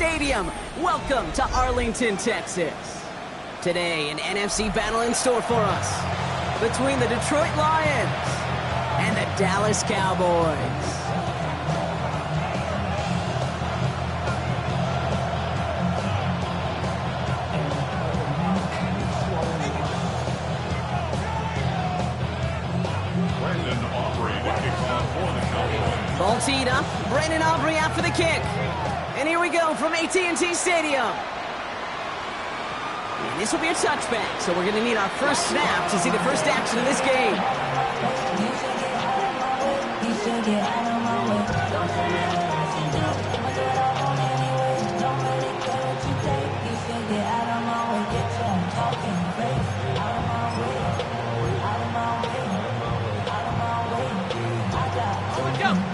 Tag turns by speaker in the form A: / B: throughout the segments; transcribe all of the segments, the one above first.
A: Stadium. Welcome to Arlington, Texas. Today, an NFC battle in store for us between the Detroit Lions and the Dallas Cowboys. Ball teed up. Brandon Aubrey out for the kick. And here we go from AT&T Stadium. And this will be a touchback, so we're going to need our first snap to see the first action of this game.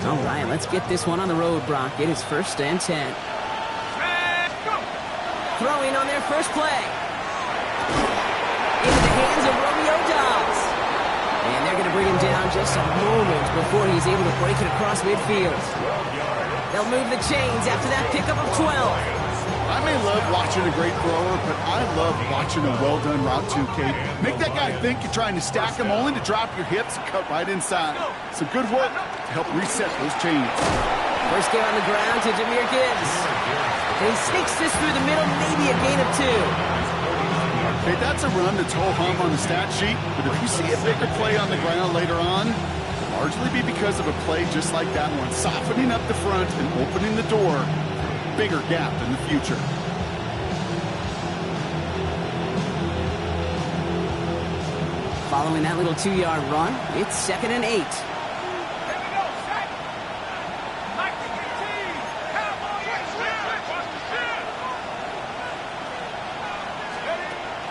A: All right, let's get this one on the road, Brock. It is 1st and 10. Throwing on their first play. Into the hands of Romeo Dobbs. And they're going to bring him down just a moment before he's able to break it across midfield. They'll move the chains after that pickup of 12.
B: I may love watching a great thrower, but I love watching a well-done route too, Kate. Make that guy think you're trying to stack him, only to drop your hips and cut right inside. Some good work to help reset those chains.
A: First game on the ground to Jahmyr Gibbs. And he sneaks this through the middle, maybe a gain of 2.
B: Okay, that's a run that's ho-hum on the stat sheet, but if you see a bigger play on the ground later on, it'll largely be because of a play just like that one, softening up the front and opening the door for a bigger gap in the future.
A: Following that little 2-yard run, it's 2nd and 8.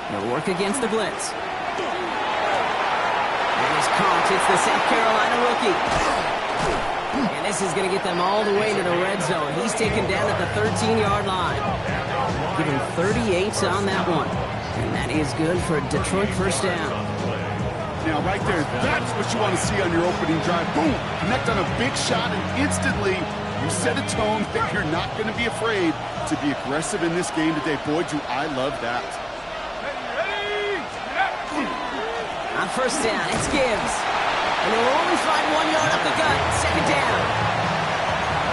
A: They'll work against the blitz. And he's caught. It's the South Carolina rookie. And this is going to get them all the way to the red zone. He's taken down at the 13-yard line. Give him 38 on that one. And that is good for a Detroit first down.
B: Now, right there, that's what you want to see on your opening drive. Boom! Connect on a big shot, and instantly you set a tone that you're not going to be afraid to be aggressive in this game today. Boy, do I love that.
A: On first down, it's Gibbs. And they'll only find 1 yard up the gut. 2nd down.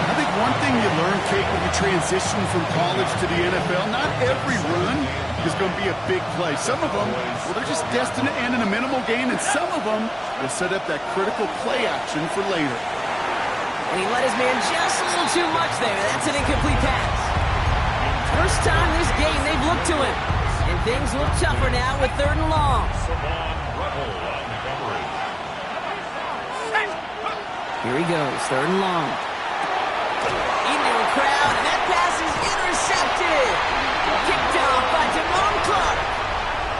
B: I think one thing you learn, Kate, when you transition from college to the NFL, not every run is going to be a big play. Some of them, well, they're just destined to end in a minimal gain, and some of them will set up that critical play action for later.
A: And he let his man just a little too much there. That's an incomplete pass. First time this game they've looked to him. And things look tougher now with 3rd and long. Here he goes, 3rd and long. Into a crowd, and that pass is intercepted. Kicked off by Damone Clark.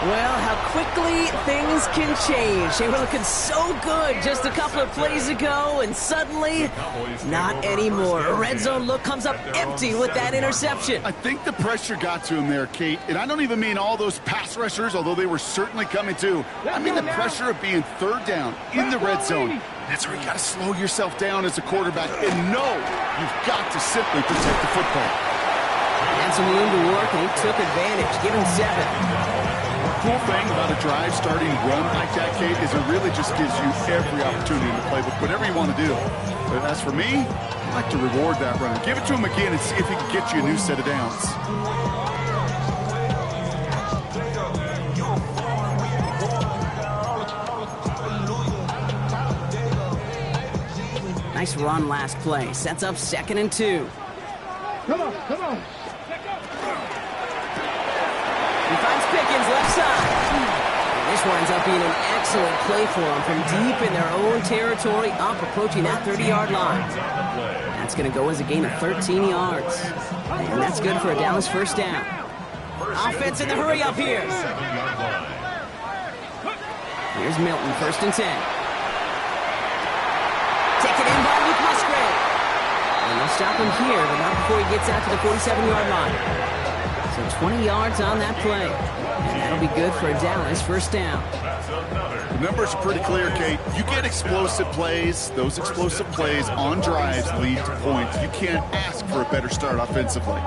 A: Well, how quickly things can change. They were looking so good just a couple of plays ago, and suddenly, not anymore. A red zone look comes up empty with that interception.
B: I think the pressure got to him there, Kate. And I don't even mean all those pass rushers, although they were certainly coming too. I mean the pressure of being 3rd down in the red zone. That's where you got to slow yourself down as a quarterback and know you've got to simply protect the football.
A: Had some room to work, and he took advantage. Give him 7.
B: The cool thing about a drive starting run like that, Kate, is it really just gives you every opportunity in the playbook, whatever you want to do. But as for me, I like to reward that run. Give it to him again and see if he can get you a new set of downs.
A: Nice run last play. Sets up 2nd and 2.
C: Come on.
A: He finds Pickens left side. And this winds up being an excellent play for him from deep in their own territory, up approaching that 30-yard line. That's going to go as a gain of 13 yards. And that's good for a Dallas first down. Offense in the hurry up here. Here's Milton, 1st and 10. Taken in by Luke Musgrave. And they'll stop him here, but not before he gets out to the 47-yard line. So 20 yards on that play. And that'll be good for a Dallas first down.
B: The numbers are pretty clear, Kate. You get explosive plays. Those explosive plays on drives lead to points. You can't ask for a better start offensively.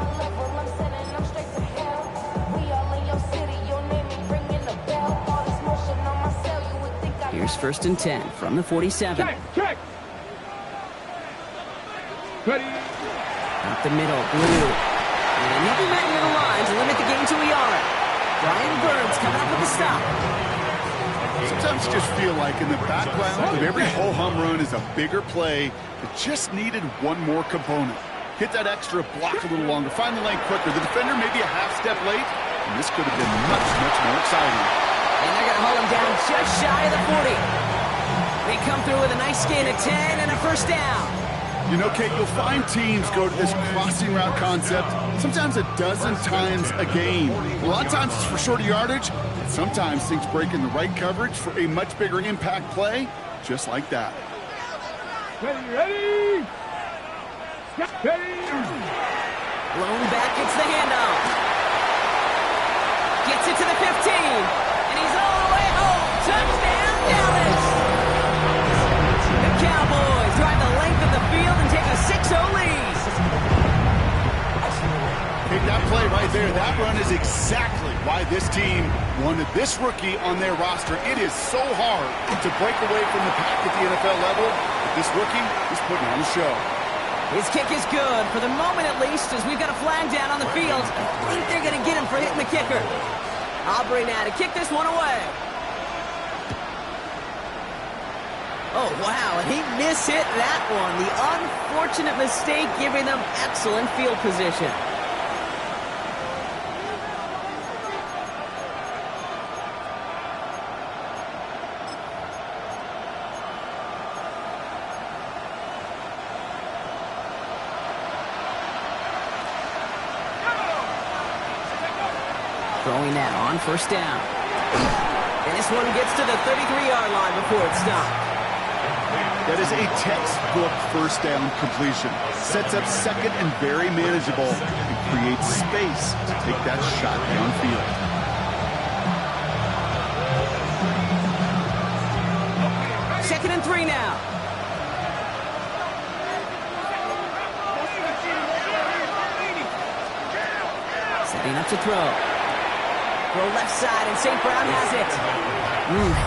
A: Here's 1st and 10 from the 47.
C: Check. Ready.
A: Up the middle, Blue. And he'll be met near the line to limit the game to a yard. Brian Burns coming up with the stop.
B: Sometimes you just feel like in the background of every ho-hum run is a bigger play that just needed one more component. Hit that extra block a little longer, find the lane quicker. The defender may be a half step late, and this could have been much, much more exciting.
A: And they're going to hold him down just shy of the 40. They come through with a nice gain of 10 and a 1st down.
B: You know, Kate, you'll find teams go to this crossing route concept sometimes a dozen times a game. A lot of times it's for shorter yardage, and sometimes things break in the right coverage for a much bigger impact play, just like that.
C: Ready.
A: Blown back, gets the handoff. Gets it to the 15. And he's all the way home. Touchdown, Dallas. The Cowboys drive the length of the field and take a 6-0 lead.
B: Hey, that play right there, that run is exactly why this team wanted this rookie on their roster. It is so hard to break away from the pack at the NFL level, but this rookie is putting on a show.
A: His kick is good, for the moment at least, as we've got a flag down on the field. I think they're going to get him for hitting the kicker. Aubrey now to kick this one away. Oh, wow, and he mishit that one. The unfortunate mistake giving them excellent field position. Throwing now on 1st down. And this one gets to the 33-yard line before it's stopped.
B: That is a textbook 1st down completion. Sets up 2nd and very manageable and creates space to take that shot downfield.
A: Second and 3 now. Setting up to throw. Throw left side, and St. Brown has it.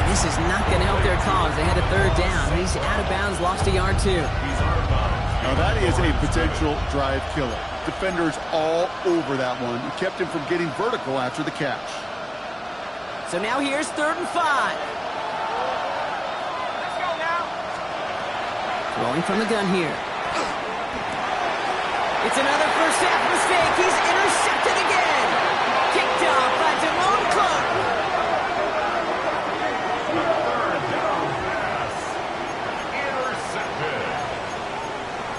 A: This is not going to help their cause. They had a 3rd down. He's out of bounds, lost a yard too.
B: Now that is a potential drive killer. Defenders all over that one. It kept him from getting vertical after the catch.
A: So now here's 3rd and 5.
C: Let's go now.
A: Throwing from the gun here. It's another first half mistake. He's intercepted again. Kicked off by Damone Clark.
D: Intercepted.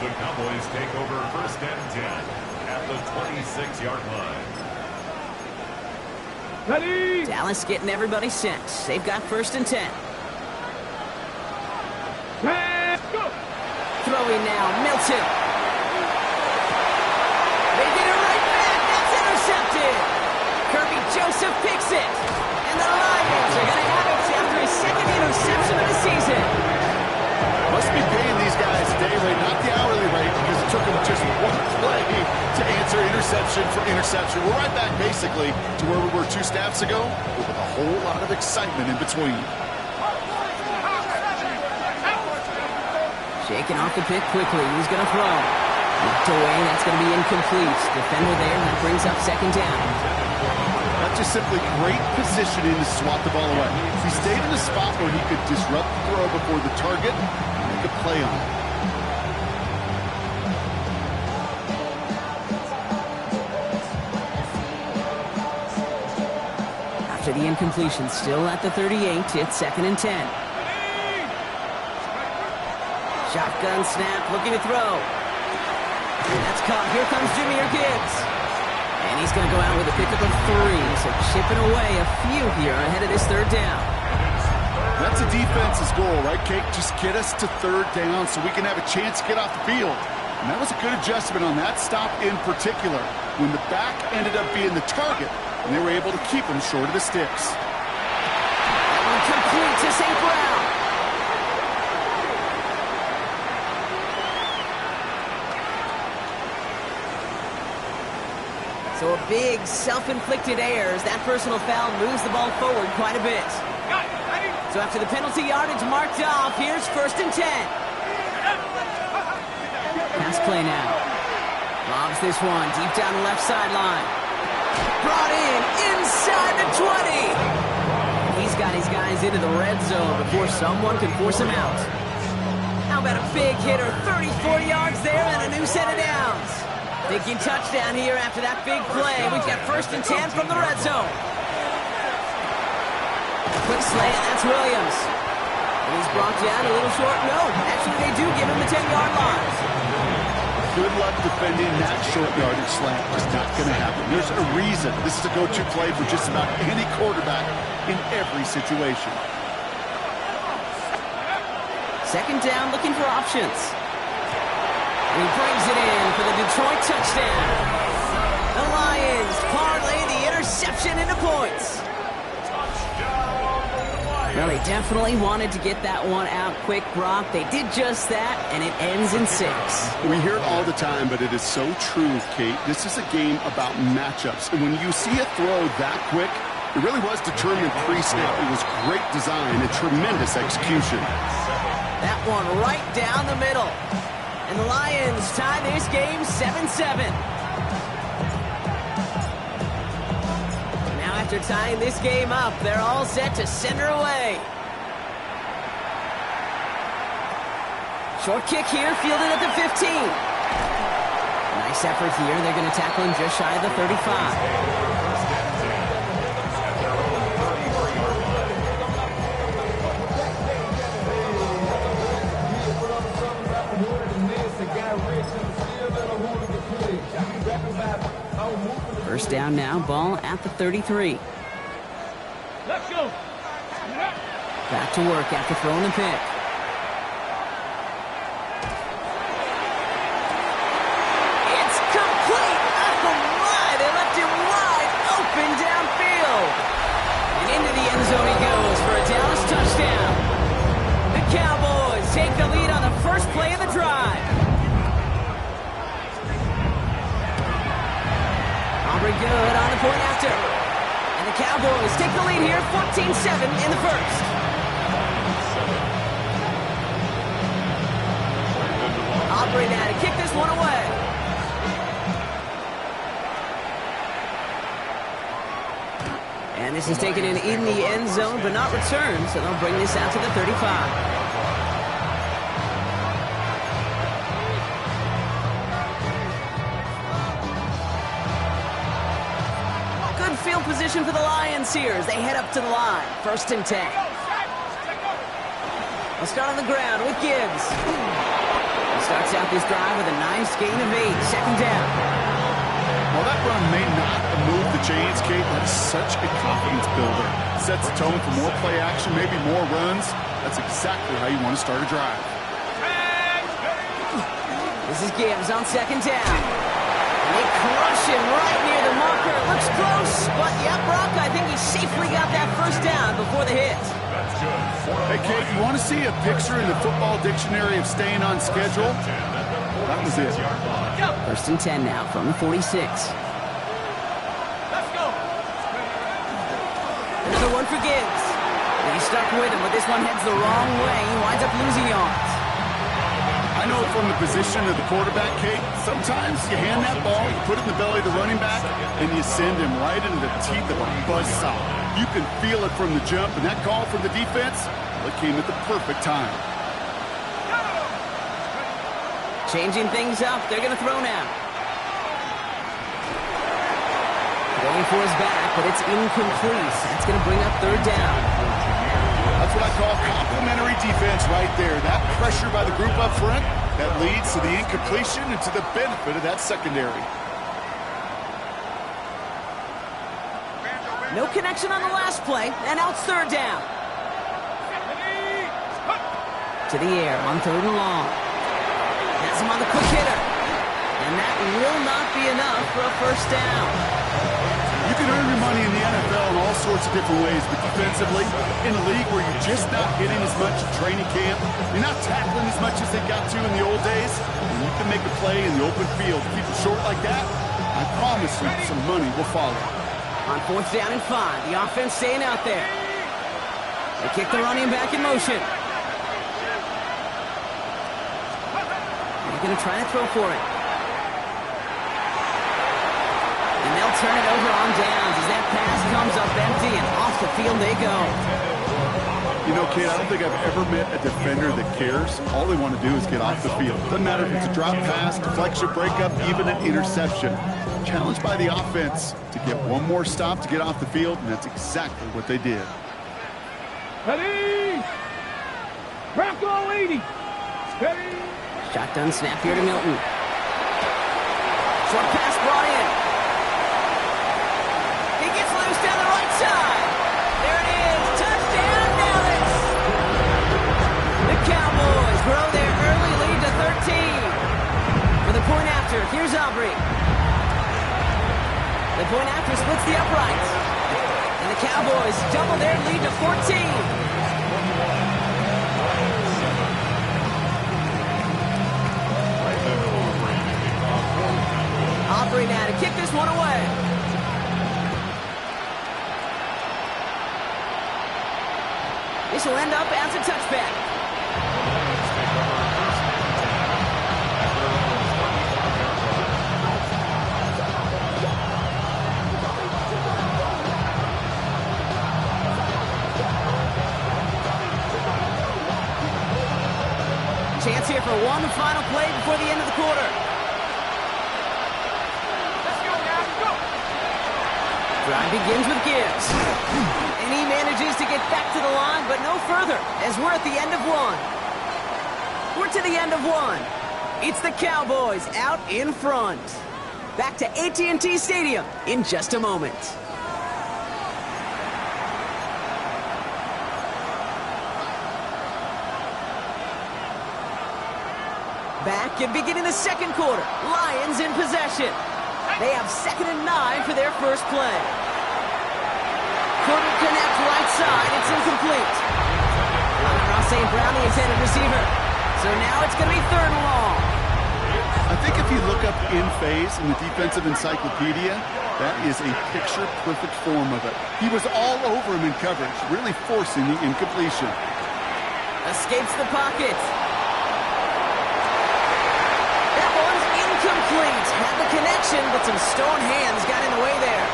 D: The Cowboys take over 1st and 10 at the 26-yard line.
C: Ready.
A: Dallas getting everybody set. They've got 1st and 10.
C: Let's go.
A: Throwing now, Milton. They get it right back. That's intercepted. Kirby Joseph picks it. And the Lions are going to have it after his 2nd interception of the season.
B: Must be paying these guys day rate, not the hourly rate, because it took them just one play to answer interception for interception. We're right back basically to where we were 2 snaps ago, but with a whole lot of excitement in between.
A: Shaking off the pick quickly. He's going to throw. Knocked away. That's going to be incomplete. Defender there. That brings up 2nd down.
B: That's just simply great positioning to swat the ball away. He stayed in a spot where he could disrupt the throw before the target and make a play on it.
A: After the incompletion, still at the 38. It's 2nd and 10. Shotgun snap, looking to throw. That's caught. Here comes Jahmyr Gibbs. And he's going to go out with a pickup of 3. So chipping away a few here ahead of this 3rd down.
B: That's a defense's goal, right, Kate? Just get us to 3rd down so we can have a chance to get off the field. And that was a good adjustment on that stop in particular, when the back ended up being the target, and they were able to keep him short of the sticks.
A: That one complete to St. Brown. So a big self-inflicted error as that personal foul moves the ball forward quite a bit. So after the penalty yardage marked off, here's 1st and 10. Pass play now. Lobs this one deep down the left sideline. Brought in inside the 20. He's got his guys into the red zone before someone can force him out. How about a big hitter, 34 yards there and a new set of downs. Thinking touchdown here after that big play. We've got 1st and 10 from the red zone. Quick slant, that's Williams. And he's brought down a little short. No, actually they do give him the 10-yard line.
B: Good luck defending that short yardage slant. Just not going to happen. There's a reason. This is a go-to play for just about any quarterback in every situation.
A: 2nd down, looking for options. And he brings it in for the Detroit touchdown. The Lions parlay the interception into points. Well, they definitely wanted to get that one out quick, Brock. They did just that, and it ends in 6.
B: We hear it all the time, but it is so true, Kate. This is a game about matchups. And when you see a throw that quick, it really was determined pre-snap. It was great design and tremendous execution.
A: That one right down the middle. And the Lions tie this game 7-7. Now after tying this game up, they're all set to send her away. Short kick here, fielded at the 15. Nice effort here. They're going to tackle him just shy of the 35. First down now, ball at the 33.
C: Let's go.
A: Back to work after throwing the pick. It's complete! Oh my, they left him wide open downfield. And into the end zone he goes for a Dallas touchdown. The Cowboys take the lead on the first play of the drive. Aubrey good on the point after. And the Cowboys take the lead here, 14-7 in the first. Aubrey now to kick this one away. And this is taken in the end zone, but not returned, so they'll bring this out to the 35. Field position for the Lions here as they head up to the line. 1st and 10. They'll start on the ground with Gibbs. He starts out this drive with a nice gain of 8. 2nd down.
B: Well, that run may not have moved the chains, Kate. That's such a confidence builder. Sets the tone for more play action, maybe more runs. That's exactly how you want to start a drive.
A: This is Gibbs on 2nd down. They crush him right near the marker. It looks close, but yeah, Brock, I think he safely got that 1st down before the hit.
B: Hey, Kate, you want to see a picture in the football dictionary of staying on schedule? That was it.
A: 1st and 10 now from the 46.
C: Let's go.
A: Another one for Gibbs. And he's stuck with him, but this one heads the wrong way. He winds up losing yards.
B: I know from the position of the quarterback, Kate, sometimes you hand that ball, you put it in the belly of the running back, and you send him right into the teeth of a buzzsaw. You can feel it from the jump, and that call from the defense, well, it came at the perfect time.
A: Changing things up, they're going to throw now. Going for his back, but it's incomplete. That's going to bring up 3rd down.
B: That's what I call complimentary defense right there. That pressure by the group up front, that leads to the incompletion and to the benefit of that secondary.
A: No connection on the last play, and now it's 3rd down. To the air on 3rd and long. Has him on the quick hitter. And that will not be enough for a 1st down.
B: You can earn your money in the NFL in all sorts of different ways, but defensively, in a league where you're just not hitting as much at training camp, you're not tackling as much as they got to in the old days, and you can make a play in the open field. Keep it short like that, I promise you some money will follow.
A: On 4th down and 5, the offense staying out there. They kick the running back in motion. They're going to try to throw for it. And they'll turn it over on downs as that pass comes up empty, and off the field they go.
B: You know, Kate, I don't think I've ever met a defender that cares. All they want to do is get off the field. Doesn't matter if it's a drop pass, deflection, breakup, even an interception. Challenged by the offense to get one more stop to get off the field, and that's exactly what they did.
C: Ready! Bronco 80! Ready!
A: Shotgun snap here to Milton. Short pass brought in. He gets loose down the right side. There it is. Touchdown, Dallas. The Cowboys grow their early lead to 13. For the point after, here's Aubrey. The point after splits the uprights. And the Cowboys double their lead to 14. Aubrey now to kick this one away. This will end up as a touchback. Chance here for one final play before the end of the quarter. Drive begins with Gibbs. And he manages to get back to the line, but no further, as we're at the end of one. We're to the end of one. It's the Cowboys out in front. Back to AT&T Stadium in just a moment. Back and beginning the second quarter. Lions in possession. They have 2nd and 9 for their first play. Couldn't connect right side. It's incomplete. Ross St. Brown, the intended receiver. So now it's going to be 3rd and long.
B: I think if you look up in phase in the defensive encyclopedia, that is a picture-perfect form of it. He was all over him in coverage, really forcing the incompletion.
A: Escapes the pocket. Incomplete. Had the connection, but some stone hands got in the way there.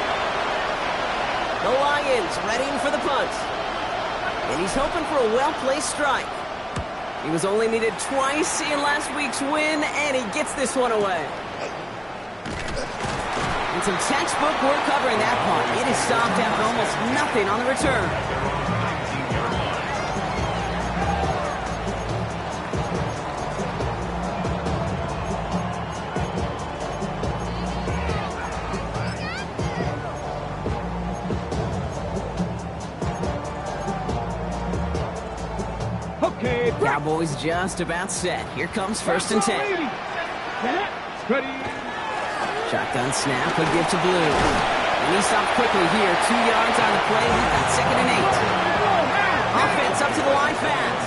A: The Lions readying for the punt. And he's hoping for a well-placed strike. He was only needed twice in last week's win, and he gets this one away. And some textbook work covering that punt. It is stopped after almost nothing on the return. Cowboys just about set. Here comes 1st and 10. Shotgun snap, a give to Blue. And he stopped quickly here. 2 yards on the play. We've got 2nd and 8. Offense up to the line fast.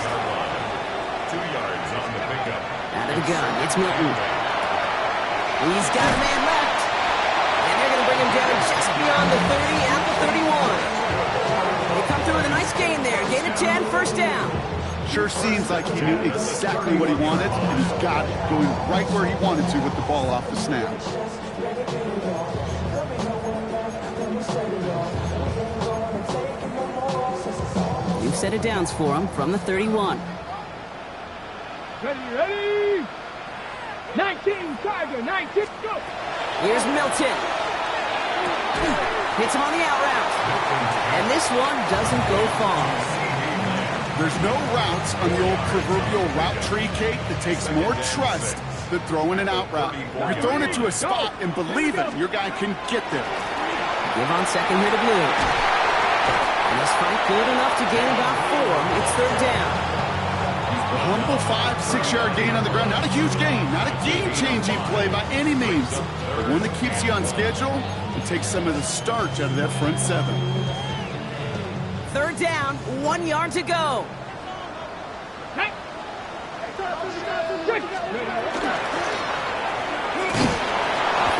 D: 2 yards on the pickup.
A: Out of the gun, it's Milton. He's got a man left. And they're going to bring him down just beyond the 30 at the 31. They come through with a nice gain there. Gain of 10, 1st down.
B: Sure seems like he knew exactly what he wanted, and he got it, going right where he wanted to with the ball off the snap.
A: New set of downs for him from the 31.
C: Ready! 19, Tiger, 19, go!
A: Here's Milton. Hits him on the out route. And this one doesn't go far.
B: There's no routes on the old proverbial route tree, Kate, that takes more trust than throwing an out route. You're throwing it to a spot and believe it, your guy can get there.
A: Give on 2nd here to Blue. And this fight good enough to gain about 4. It's 3rd down.
B: A humble 5-6 yard gain on the ground. Not a huge gain, not a game-changing play by any means, but one that keeps you on schedule and takes some of the starch out of that front 7.
A: 3rd down, 1 yard to go. Off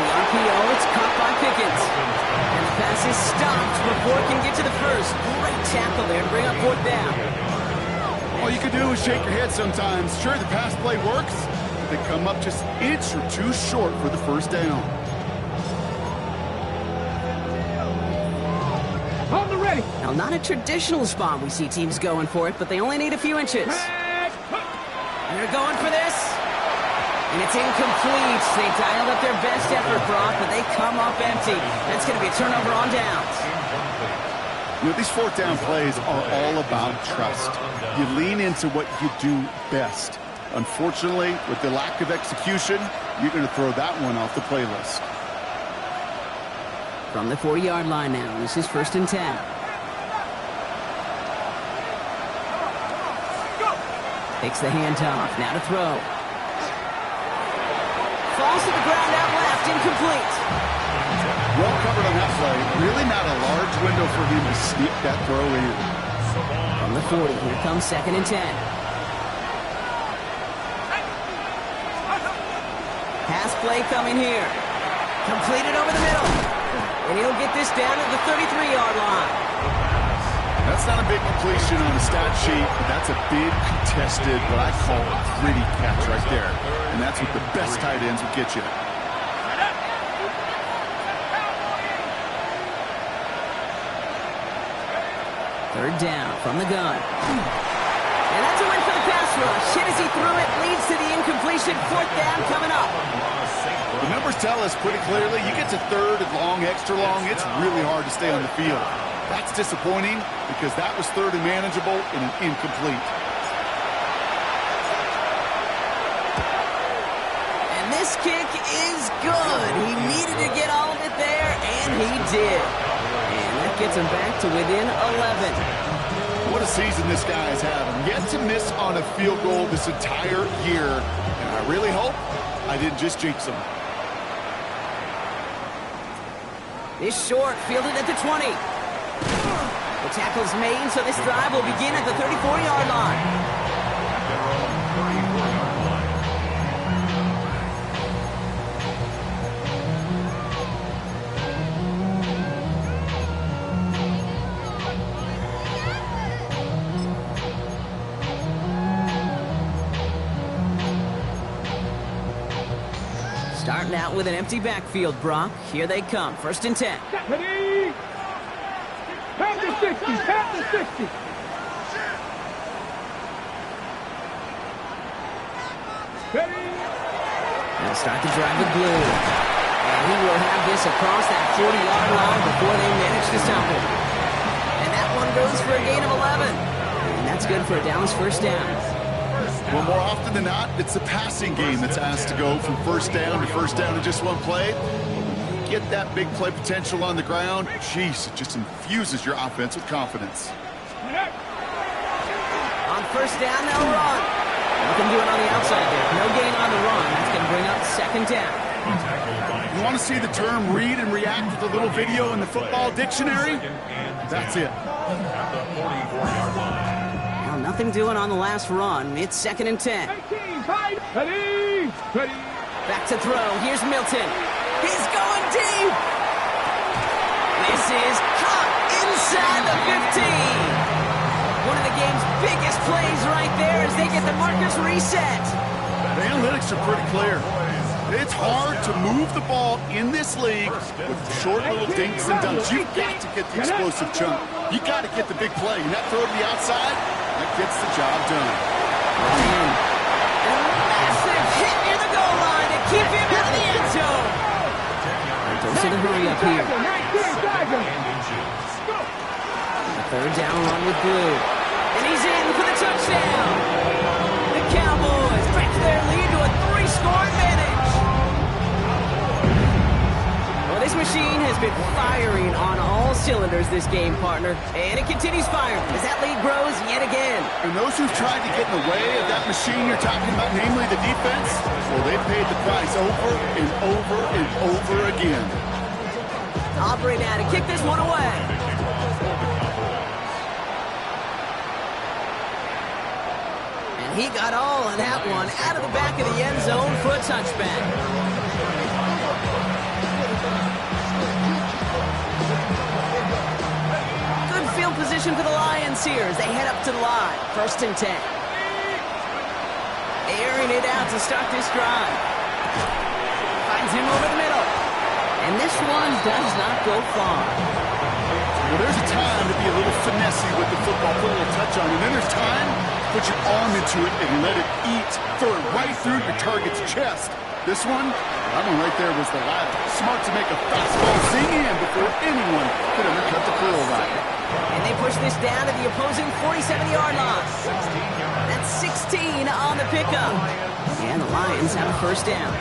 A: the RPO, it's caught by Pickens. And the pass is stopped before it can get to the first. Great tackle there to bring up fourth down.
B: All you can do is shake your head sometimes. Sure, the pass play works, but they come up just an inch or two short for the first down.
C: On the ready.
A: Now, not a traditional spot we see teams going for it, but they only need a few inches. And they're going for this. And it's incomplete. They dialed up their best effort, Brock, but they come up empty. That's going to be a turnover on downs.
B: You know, these fourth down plays are all about trust. You lean into what you do best. Unfortunately, with the lack of execution, you're going to throw that one off the playlist.
A: From the 40-yard line now, this is 1st and 10. Takes the handoff, now to throw. Falls to the ground out left, incomplete.
B: Well covered on that play. Really not a large window for him to sneak that throw in.
A: From the 40, here comes 2nd and 10. Pass play coming here. Completed over the middle. And he'll get this down at the 33-yard line.
B: That's not a big completion on the stat sheet, but that's a big contested, what I call a gritty catch right there. And that's what the best tight ends will get you.
A: Third down from the gun. And that's a win for the pass rush. Hit as he threw it, leads to the incompletion. 4th down coming up.
B: The numbers tell us pretty clearly, you get to 3rd and long, extra long, it's really hard to stay on the field. That's disappointing because that was 3rd and manageable and an incomplete.
A: And this kick is good. He needed to get all of it there, and he did. And that gets him back to within 11.
B: What a season this guy is having. Yet to miss on a field goal this entire year. And I really hope I didn't just jinx him.
A: This short, fielded at the 20. The tackle's made, so this drive will begin at the 34-yard line. Starting out with an empty backfield, Brock. Here they come. 1st and 10.
C: Ready. Pat the 60. Pat the 60. Ready.
A: They'll start the drive with Blue. And he will have this across that 40-yard line before they manage to stop him. And that one goes for a gain of 11. And that's good for a Dallas 1st down.
B: Well, more often than not, it's the passing game that's asked to go from 1st down to 1st down in just one play. Get that big play potential on the ground, jeez, it just infuses your offense with confidence.
A: On 1st down, they'll run. Nothing doing on the outside there. No gain on the run. That's going to bring up 2nd down.
B: You want to see the term read and react with a little video in the football dictionary? That's it.
A: Well, nothing doing on the last run. It's 2nd and 10.
C: Ready. Ready.
A: Back to throw. Here's Milton. He's going deep. This is caught inside the 15. One of the game's biggest plays right there as they get the markers reset.
B: The analytics are pretty clear. It's hard to move the ball in this league with short little dinks and dunks. You've got to get the explosive chunk. You got to get the big play. And that throw to the outside, that gets the job done.
A: And a massive hit near the goal line to keep him out of the end zone. Don't see the hurry up here. The 3rd down run with Blue. And he's in for the touchdown. The Cowboys break their lead to a 3-score advantage. Well, this machine has been firing on all cylinders this game, partner. And it continues firing as that lead grows yet again.
B: And those who've tried to get in the way of that machine you're talking about, namely the defense, well, they've paid the price over and over and over again.
A: Aubrey now to kick this one away. And he got all of that one out of the back of the end zone for a touchback. position for the Lions here as they head up to the line. 1st and 10. Airing it out to start this drive. Finds him over the middle. And this one does not go far.
B: Well, there's a time to be a little finessey with the football, put a little touch on it. And then there's time to put your arm into it and let it eat, throw it right through your target's chest. This one, that one right there was the latter. Smart to make a fastball sing in before anyone could undercut the curl right.
A: And they push this down to the opposing 47-yard line. That's 16 on the pickup. And the Lions have a 1st down.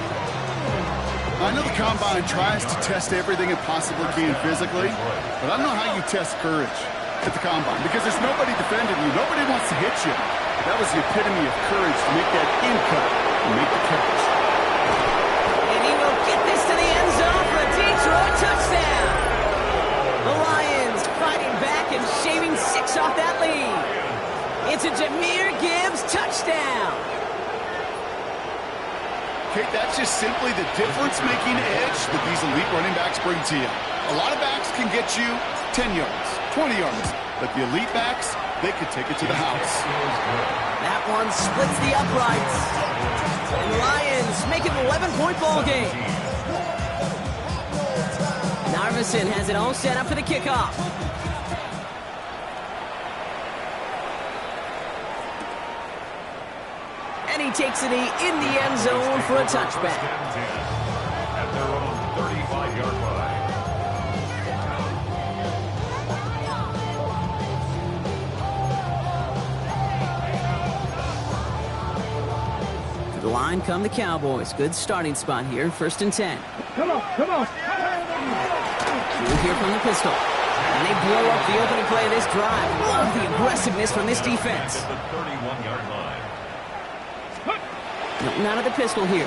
B: I know the Combine tries to test everything it possibly can physically, but I don't know how you test courage at the Combine because there's nobody defending you. Nobody wants to hit you. That was the epitome of courage to make that in cut and make the catch.
A: And he will get this to the end zone for a Detroit touchdown. The Lions fighting back and shaving 6 off that lead. It's a Jahmyr Gibbs touchdown.
B: Kate, that's just simply the difference-making edge that these elite running backs bring to you. A lot of backs can get you 10 yards, 20 yards, but the elite backs, they could take it to the house.
A: That one splits the uprights. And the Lions make it an 11-point ball game. Narveson has it all set up for the kickoff. And he takes it in the end zone for a touchback.
D: At their own 35-yard line.
A: To the line come the Cowboys. Good starting spot here. 1st and 10.
C: Come on, come on.
A: We'll hear from the pistol. And they blow up the opening play of this drive. Love the aggressiveness from this defense.
D: At the 31-yard line.
A: Milton out of the pistol here.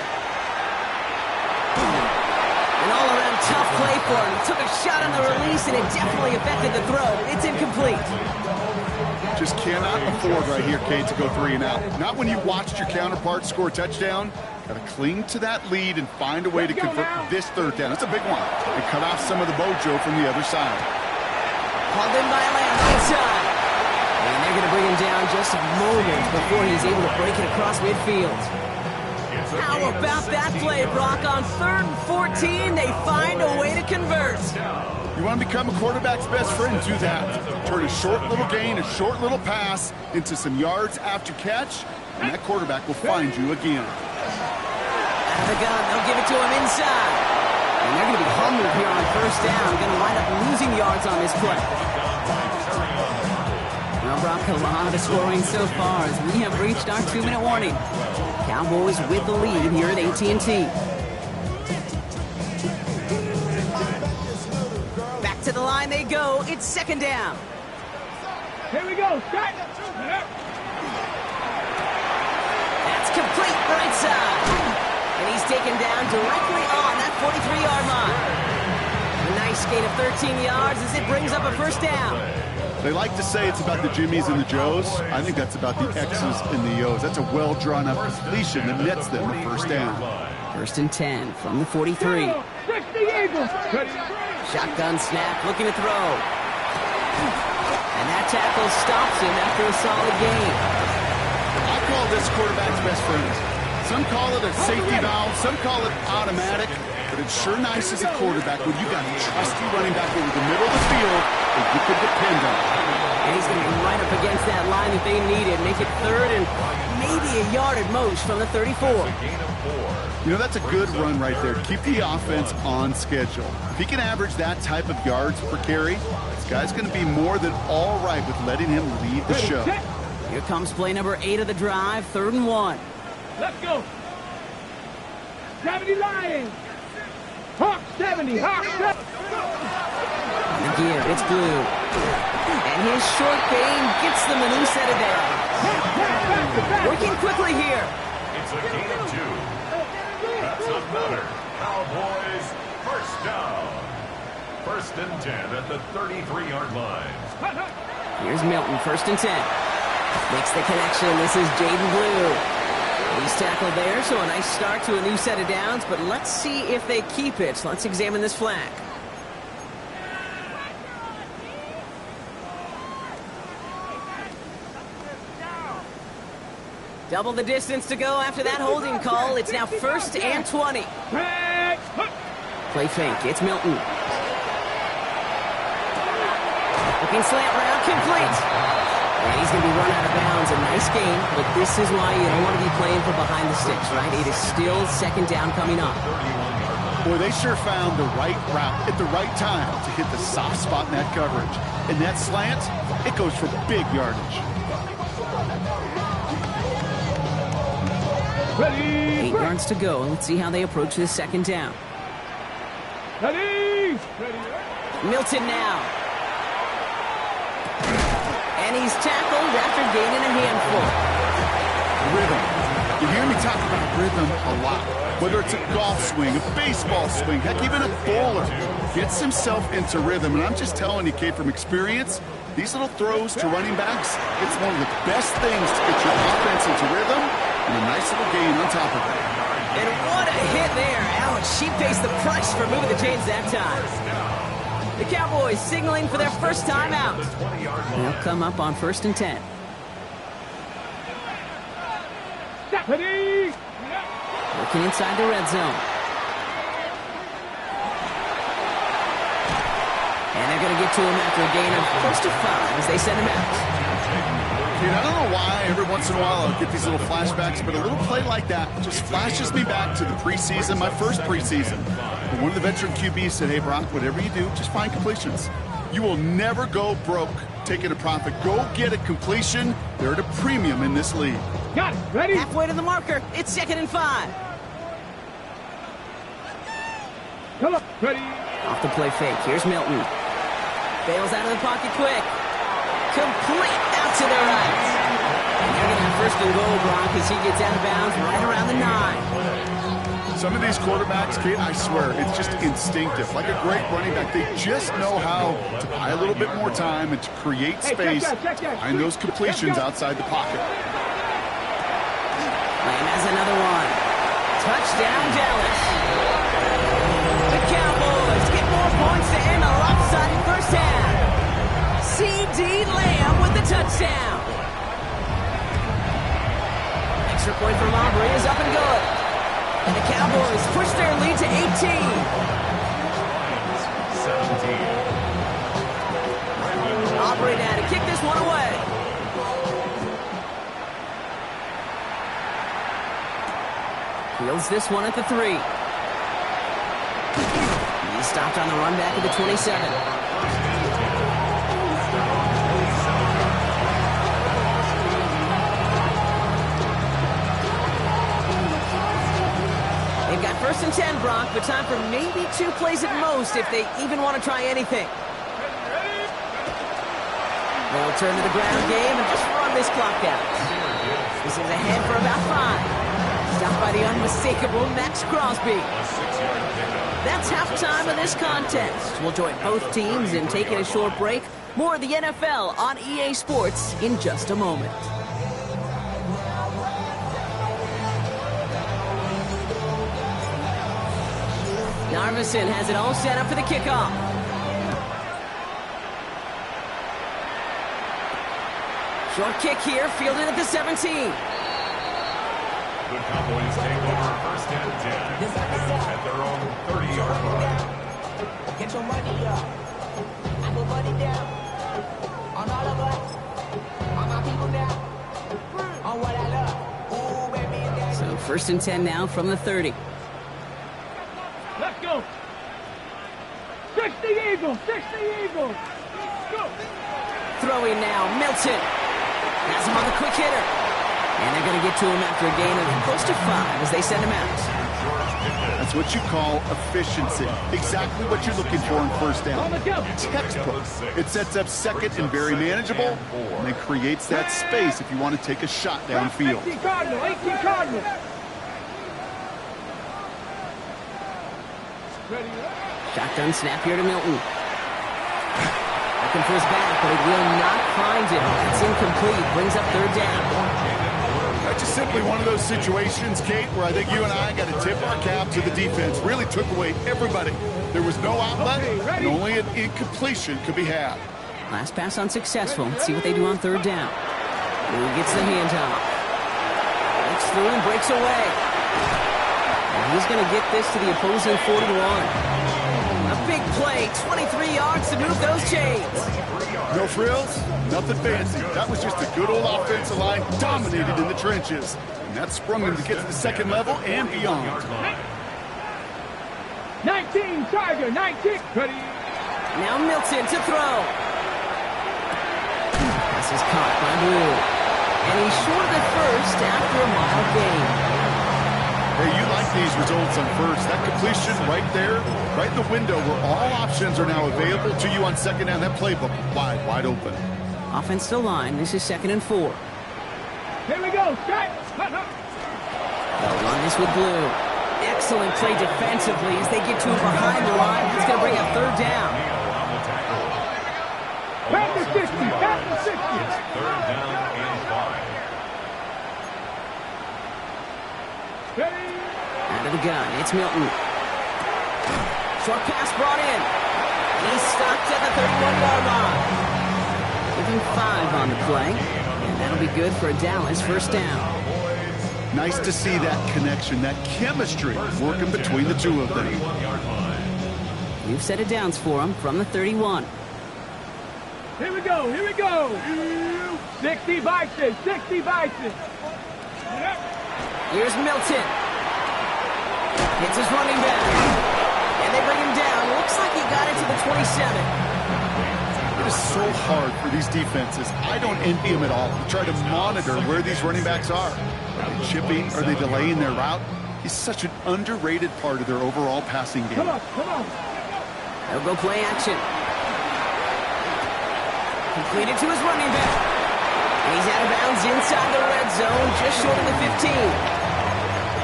A: An all-around tough play for him. He took a shot on the release, and it definitely affected the throw. It's incomplete.
B: Just cannot afford right here, Kate, to go 3 and out. Not when you watched your counterpart score a touchdown. Got to cling to that lead and find a way to convert this 3rd down. It's a big one. And cut off some of the mojo from the other side.
A: Hauled in by Lamb right side. And they're going to bring him down just a moment before he's able to break it across midfield. How about that play, Brock? On 3rd and 14, they find a way to convert.
B: You want to become a quarterback's best friend, do that. Turn a short little gain, a short little pass into some yards after catch, and that quarterback will find you again.
A: Out of the gun, they'll give it to him inside. And they're going to be humbled here on 1st down. Going to wind up losing yards on this play. Well, Brock, a lot of scoring so far as we have reached our 2-minute warning. Cowboys with the lead here at AT&T. Back to the line they go. It's 2nd down.
C: Here we go. Start.
A: That's complete right side. And he's taken down directly on that 43-yard line. A nice gain of 13 yards as it brings up a 1st down.
B: They like to say it's about the Jimmies and the Joes. I think that's about the X's and the O's. That's a well-drawn-up completion that nets them a 1st down.
A: 1st and 10 from the 43. Shotgun snap, looking to throw. And that tackle stops him after a solid gain.
B: I call this quarterback's best friend. Some call it a safety valve, some call it automatic, but it's sure nice as a quarterback when you got a trusty running back over the middle of the field that you could depend on.
A: And he's going to be right up against that line that they needed. Make it 3rd and maybe a yard at most from the 34.
B: You know, that's a good run right there. Keep the offense on schedule. If he can average that type of yards per carry, this guy's going to be more than all right with letting him lead the show.
A: Here comes play number 8 of the drive, 3rd and 1.
C: Let's go. 70 Lions. Hawk 70. Hawk 70.
A: Again, it's Blue. And his short gain gets them a new set of down. Working quickly here.
D: It's a gain of 2. That's another Cowboys 1st down. 1st and 10 at the 33-yard line.
A: Here's Milton, 1st and 10. Makes the connection. This is Jaden Blue. He's tackled there, so a nice start to a new set of downs, but let's see if they keep it. Let's examine this flag. Double the distance to go after that holding call. It's now 1st and 20. Play fake. It's Milton. Looking slant route, complete. And he's going to be run out of bounds. A nice game, but this is why you don't want to be playing from behind the sticks, right? It is still 2nd down coming up.
B: Boy, they sure found the right route at the right time to hit the soft spot in that coverage. And that slant, it goes for big yardage.
C: Ready.
A: 8 yards to go. Let's see how they approach this 2nd down.
C: Ready.
A: Milton now. And he's tackled after gaining a handful.
B: Rhythm. You hear me talk about rhythm a lot. Whether it's a golf swing, a baseball swing, heck, even a bowler gets himself into rhythm. And I'm just telling you, Kate, from experience, these little throws to running backs, it's one of the best things to get your offense into rhythm and a nice little gain on top of it.
A: And what a hit there. Ouch, she faced the price for moving the chains that time. The Cowboys signaling for their first time out. They'll come up on 1st and 10.
C: Ready.
A: Looking inside the red zone. And they're going to get to him after a gain of close to 5 as they send him out.
B: Dude, I don't know why every once in a while I'll get these little flashbacks, but a little play like that just flashes me back to the preseason, my first preseason. And one of the veteran QBs said, hey, Brock, whatever you do, just find completions. You will never go broke taking a profit. Go get a completion. They're at a premium in this league.
C: Got it. Ready.
A: Halfway to the marker. It's 2nd and 5.
C: Come on. Ready.
A: Off the play fake. Here's Milton. Bails out of the pocket quick. Complete out to the right. And they're going to have 1st and goal, Brock, as he gets out of bounds right around the 9.
B: Some of these quarterbacks, Kate, I swear, it's just instinctive. Like a great running back, they just know how to buy a little bit more time and to create space behind those completions outside the pocket.
A: Lamb has another one. Touchdown, Dallas. The Cowboys get more points to end a lopsided first half. C.D. Lamb with the touchdown. Extra point from Aubrey is up and good. And the Cowboys push their lead to 18.
D: 17.
A: Aubrey now to kick this one away. Fields this one at the 3. He's stopped on the run back at the 27. They've got 1st and 10, Brock, but time for maybe 2 plays at most if they even want to try anything. They'll turn to the ground game and just run this clock out. This is ahead for about 5. Stopped by the unmistakable Max Crosby. That's halftime of this contest. We'll join both teams in taking a short break. More of the NFL on EA Sports in just a moment. Narvison has it all set up for the kickoff. Short kick here, fielded at the 17.
D: The Cowboys take over 1st and 10 at their own 30-yard line.
E: Get your money up. I put money down. On all of us. On my people now. On what I love. Ooh, baby, daddy.
A: So 1st and 10 now from the 30.
C: Let's go. 60 Eagles. 60 Eagles. Go.
A: Throwing now, Milton. Has him on the quick hitter. And they're going to get to him after a gain of close to 5 as they send him out.
B: That's what you call efficiency. Exactly what you're looking for in 1st down. Textbook. It sets up 2nd and very manageable, and it creates that space if you want to take a shot downfield.
C: 18 Cardinal. 18 Cardinal. Ready.
A: Shotgun snap here to Milton. Looking for his back, but it will not find him. It's incomplete. Brings up 3rd down.
B: That's just simply one of those situations, Kate, where I think you and I got to tip our cap to the defense. Really took away everybody. There was no outlet, and only an incompletion could be had.
A: Last pass unsuccessful. Let's see what they do on 3rd down. Who gets the handoff? through and breaks away. And he's going to get this to the opposing 41. A big play, 23 yards to move those chains.
B: No frills, nothing fancy. That was just a good old offensive line dominated in the trenches. And that sprung them to get to the second level and beyond.
C: 19, Tiger, 19. Ready.
A: Now Milton to throw. Pass is caught by Blue. And he's short at first after a mile gain.
B: Hey, you like these results on first. That completion right there, right in the window where all options are now available to you on second down. That playbook wide open.
A: Offensive line, this is 2nd and 4.
C: Here we go, strike.
A: They'll run this with Blue. Excellent play defensively as they get to him behind the line. He's going to bring a 3rd down.
C: Back to 60, back to 60.
D: 3rd down and 5.
C: Ready.
A: Out of the gun, it's Milton. Short pass brought in. He's stopped at the 31-yard line. Give him 5 on the play, and that'll be good for a Dallas 1st down.
B: Nice to see that connection, that chemistry working between the two of them.
A: New set of downs for him from the 31.
C: Here we go, here we go. 60 Bison, 60 Bison.
A: Here's Milton. Hits his running back. And they bring him down. Looks like he got it to the 27.
B: It is so hard for these defenses. I don't envy them at all. You try to monitor where these running backs are. Are they chipping? Are they delaying their route? He's such an underrated part of their overall passing game.
C: Come on, come on.
A: They'll go play action. Completed to his running back. And he's out of bounds inside the red zone, just short of the 15.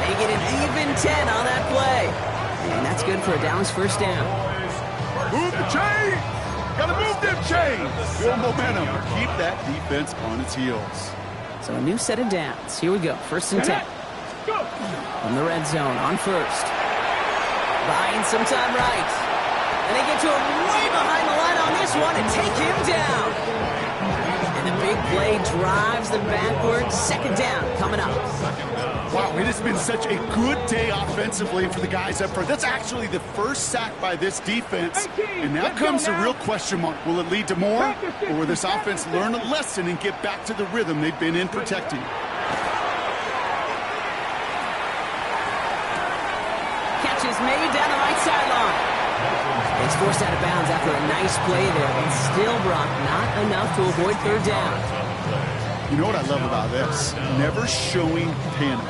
A: They get an even 10 on that play. And that's good for a Dallas 1st down.
B: Move the chain! Gotta move them chains! Build momentum. Keep that defense on its heels.
A: So a new set of downs. Here we go. 1st and 10.
C: Go.
A: From the red zone on 1st. Buying some time right. And they get to him way behind the line on this one and take him down. And the big play drives them backwards. 2nd down coming up.
B: Wow, it has been such a good day offensively for the guys up front. That's actually the first sack by this defense. And now comes the real question mark. Will it lead to more? Or will this offense learn a lesson and get back to the rhythm they've been in protecting?
A: Catch is made down the right sideline. It's forced out of bounds after a nice play there. And still, Brock, not enough to avoid 3rd down.
B: You know what I love about this? Never showing panic.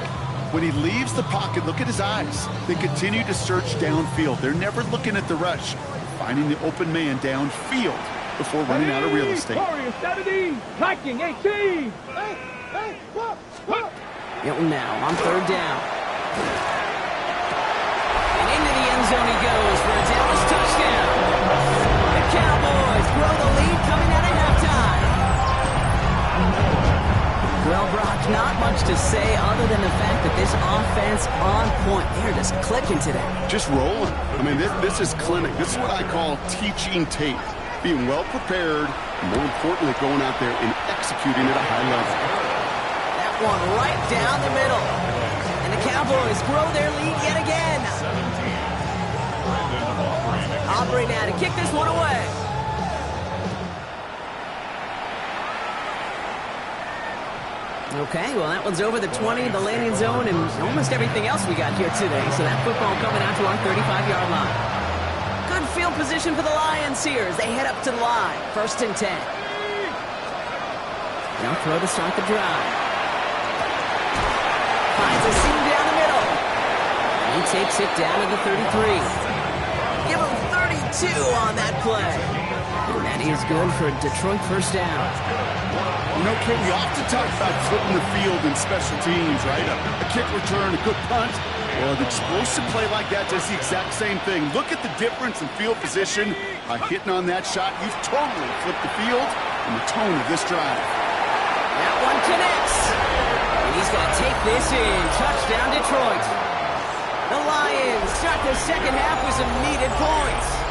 B: When he leaves the pocket, look at his eyes. They continue to search downfield. They're never looking at the rush. Finding the open man downfield before running out of real estate.
C: Warriors 70, Viking 18.
A: Milton now on 3rd down. And into the end zone he goes for a Dallas touchdown. The Cowboys grow the lead coming out of halftime. Well, Brock, not much to say other than the fact that this offense on point. They're just clicking today.
B: Just rolling. I mean, this is clinic. This is what I call teaching tape. Being well prepared, and more importantly, going out there and executing at a high level.
A: That one right down the middle. And the Cowboys grow their lead yet again. Aubrey now to kick this one away. Okay, well, that one's over the 20, the landing zone, and almost everything else we got here today. So that football coming out to our 35-yard line. Good field position for the Lions here as they head up to the line. 1st and 10. Now throw to start the drive. Finds a seam down the middle. He takes it down to the 33. Give him 32 on that play. And that is good for a Detroit 1st down.
B: You know, Ken, we often talk about flipping the field in special teams, right? A kick return, a good punt. Well, an explosive play like that does the exact same thing. Look at the difference in field position. By hitting on that shot, you've totally flipped the field and the tone of this drive.
A: That one connects. And he's going to take this in. Touchdown, Detroit. The Lions start the 2nd half with some needed points.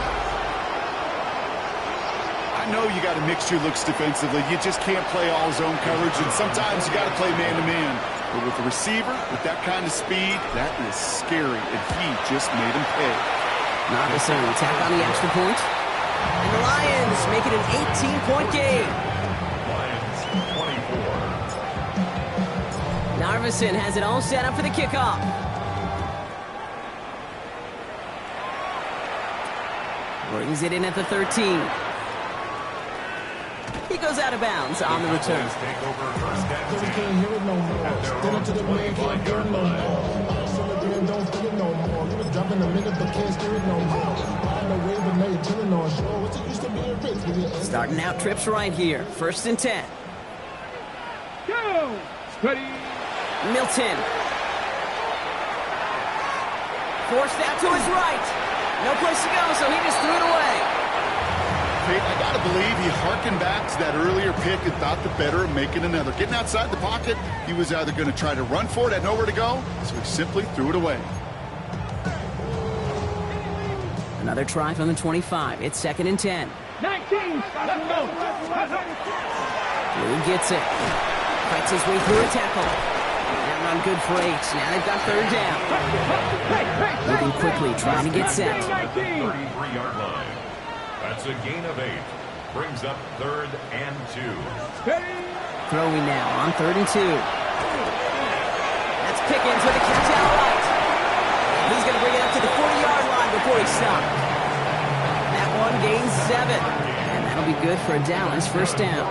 B: I know you got to mix your looks defensively. You just can't play all zone coverage, and sometimes you got to play man-to-man. But with a receiver with that kind of speed, that is scary, and he just made him pay.
A: Narvison tack on the extra point. And the Lions make it an 18-point game.
D: Lions 24.
A: Narvison has it all set up for the kickoff. Brings it in at the 13. He goes out of bounds on the return.
D: Take over first and
F: We
D: 10.
F: can't hear it no more.
D: At their
F: Still
D: own
F: into the man, can't hear it no
D: 25-yard
F: more. Still again, don't feel it no more. You was dropping a minute, but can't steer it no more. Riding away, but now you're chilling on shore. What's it used to be a rich with your
A: Starting out trips right here. 1st and 10.
C: Go! Steady!
A: Milton. Forced out to his right. No place to go, so he just threw it away.
B: Kate, I got to believe he harkened back to that earlier pick and thought the better of making another. Getting outside the pocket, he was either going to try to run for it, had nowhere to go, so he simply threw it away.
A: Another try from the 25. It's 2nd and 10.
C: 19! Let's go!
A: Blue gets it. Fights his way through a tackle. That run good for 8. Now they've got 3rd down. Moving quickly, trying to get set.
D: 33-yard line. That's a gain of 8. Brings up 3rd and 2.
A: Throwing now on 3rd and 2. That's Pickens with a catch out right. He's going to bring it up to the 40-yard line before he stopped. That one gains 7. And that'll be good for a Dallas 1st down.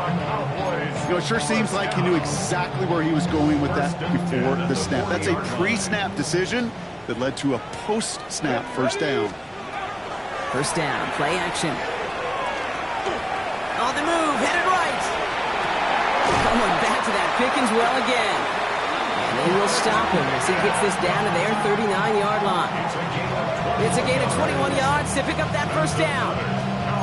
B: You know, it sure seems like he knew exactly where he was going with that before the snap. That's a pre-snap decision that led to a post-snap 1st down.
A: 1st down, play action. On the move, headed right. Going back to that Pickens well again. And they will stop him as he gets this down to their 39-yard line. It's a gain of 21 yards to pick up that 1st down.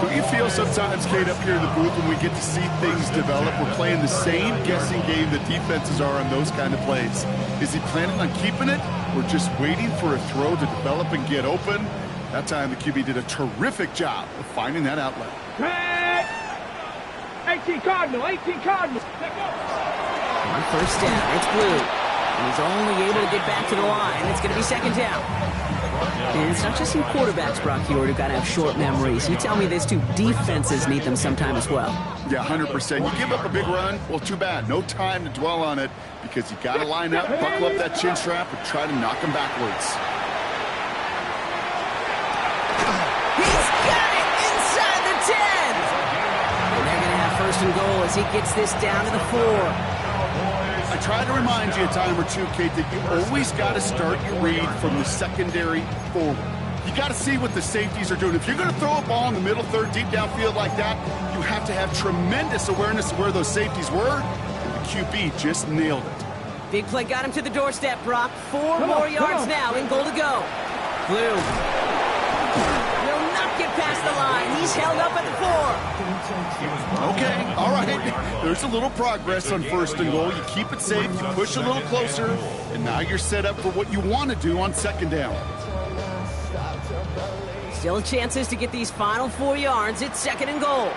B: Do you feel sometimes, Kate, up here in the booth when we get to see things develop, we're playing the same guessing game that defenses are on those kind of plays? Is he planning on keeping it or just waiting for a throw to develop and get open? That time the QB did a terrific job of finding that outlet.
C: 18 Cardinal, 18 Cardinal.
A: On 1st down, it's Blue. And he's only able to get back to the line. It's going to be 2nd down. And it's not just some quarterbacks, Brock Huard, who've got to have short memories. You tell me this too, defenses need them sometime as well.
B: Yeah, 100%. You give up a big run, well, too bad. No time to dwell on it because you got to line up, buckle up that chin strap, and try to knock him backwards.
A: He's got it inside the 10. And they're going to have 1st and goal as he gets this down to the 4.
B: I try to remind you a time or two, Kate, that you always got to start your read from the secondary forward. You got to see what the safeties are doing. If you're going to throw a ball in the middle third, deep downfield like that, you have to have tremendous awareness of where those safeties were, and the QB just nailed it.
A: Big play got him to the doorstep, Brock. 4 more yards now in goal to go. Blue will not get past the line. He's held up at the 4.
B: Okay, all right. There's a little progress on 1st and goal. You keep it safe, you push a little closer, and now you're set up for what you want to do on 2nd down.
A: Still chances to get these final 4 yards. It's 2nd and goal.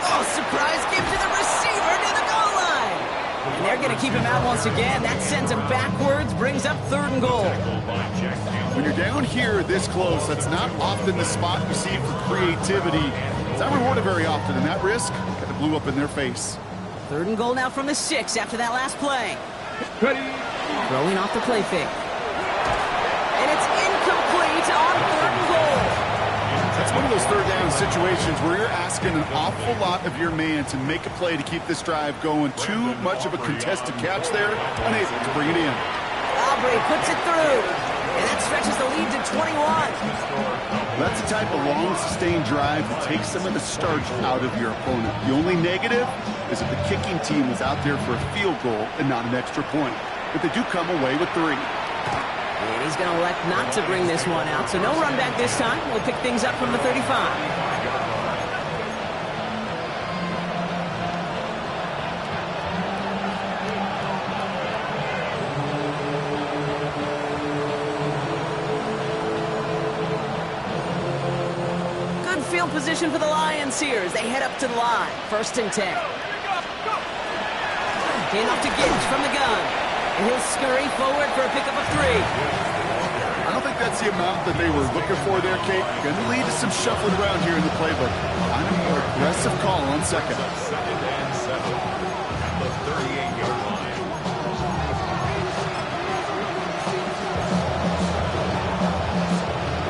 A: Oh, surprise give to the receiver near the goal line. And they're going to keep him out once again. That sends him backwards, brings up 3rd and goal.
B: When you're down here this close, that's not often the spot you see for creativity. It's not rewarded very often, and that risk kind of blew up in their face.
A: 3rd and goal now from the 6 after that last play.
C: Ready?
A: Throwing off the play fake. And it's incomplete on 3rd and goal.
B: That's one of those 3rd down situations where you're asking an awful lot of your man to make a play to keep this drive going. Too much of a contested catch there, unable to bring it in.
A: Aubrey puts it through. And that stretches the lead to 21.
B: That's the type of long, sustained drive that takes some of the starch out of your opponent. The only negative is that the kicking team was out there for a field goal and not an extra point. But they do come away with 3.
A: And he's going to elect not to bring this one out. So no run back this time. We'll pick things up from the 35. Field position for the Lions here as they head up to the line. 1st and 10. Hand off to Gibbs from the gun. And he'll scurry forward for a pickup of 3.
B: I don't think that's the amount that they were looking for there, Kate. Going to lead to some shuffling around here in the playbook. On a more aggressive call on second.
D: Second and 7 at the 38-yard line.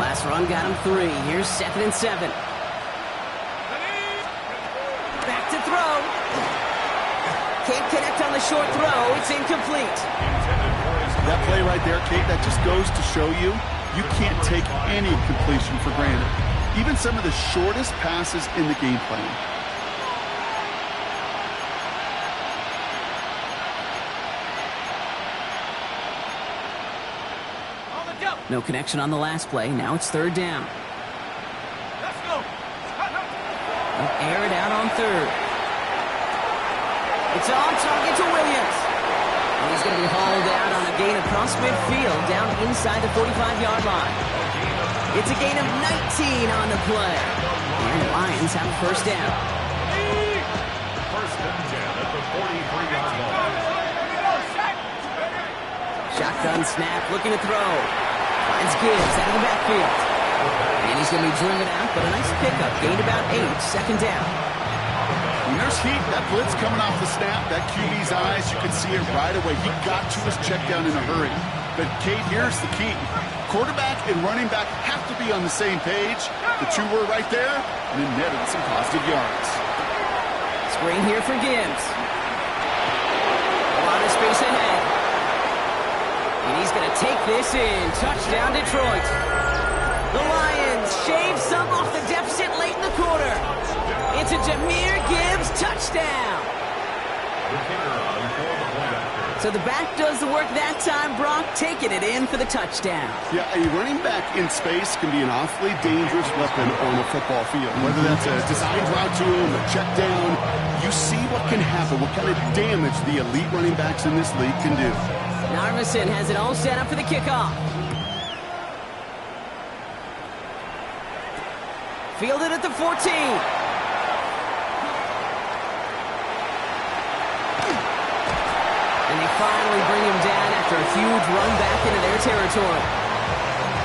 A: Last run got him 3. Here's 2nd and 7. Back to throw. Can't connect on the short throw. It's incomplete.
B: That play right there, Kate, that just goes to show you, you can't take any completion for granted. Even some of the shortest passes in the game plan.
A: No connection on the last play. Now it's 3rd down.
C: Let's go.
A: They'll air it out on 3rd. It's on target to Williams. And he's going to be hauled out on a gain across midfield down inside the 45-yard line. It's a gain of 19 on the play. And the Lions have a 1st down.
D: First and 10 at the 43-yard line.
A: Shotgun snap, looking to throw. Finds Gibbs out of the backfield. And he's going to be driven out, but a nice pickup. Gained about 8, 2nd down.
B: When there's heat, that blitz coming off the snap, that QB's eyes, you can see it right away. He got to his check down in a hurry. But, Kate, here's the key. Quarterback and running back have to be on the same page. The two were right there, and it netted some positive yards.
A: Screen here for Gibbs. A lot of space ahead. And he's going to take this in. Touchdown, Detroit. The Lions shave some off the deficit late in the quarter. It's a Jahmyr Gibbs touchdown. So the back does the work that time. Brock taking it in for the touchdown.
B: Yeah, a running back in space can be an awfully dangerous weapon on a football field. Whether that's a designed route to him, a check down, you see what can happen, what kind of damage the elite running backs in this league can do.
A: Narvison has it all set up for the kickoff. Fielded at the 14. And they finally bring him down after a huge run back into their territory.